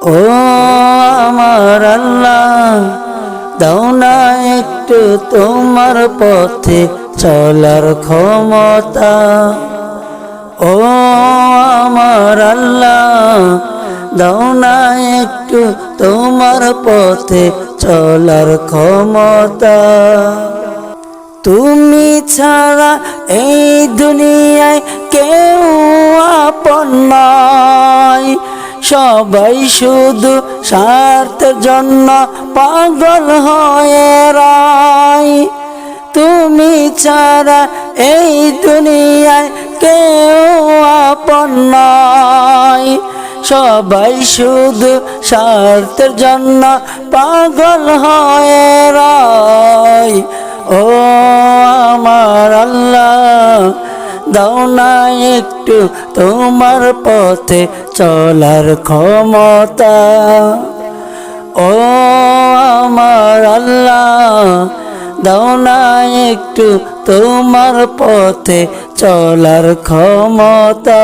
ও আমার আল্লাহ, দাও না একটু তোমার পথে চলার ক্ষমতা। ও আমার আল্লাহ, দাও না একটু তোমার পথে চলার ক্ষমতা। তুমি ছাড়া এই দুনিয়ায় কেউ আপন নয়, সবাই শুধু স্বার্থের জন্য পাগল হয়ে রয়। তুমি ছাড়া এই দুনিয়ায় কেউ আপন নয়, সবাই শুধু স্বার্থের জন্য পাগল হয়ে রয়। ও আমার আল্লাহ, দাও না একটু তোমার পথে চলার ক্ষমতা। ও আমার আল্লাহ, দাও না একটু তোমার পথে চলার ক্ষমতা।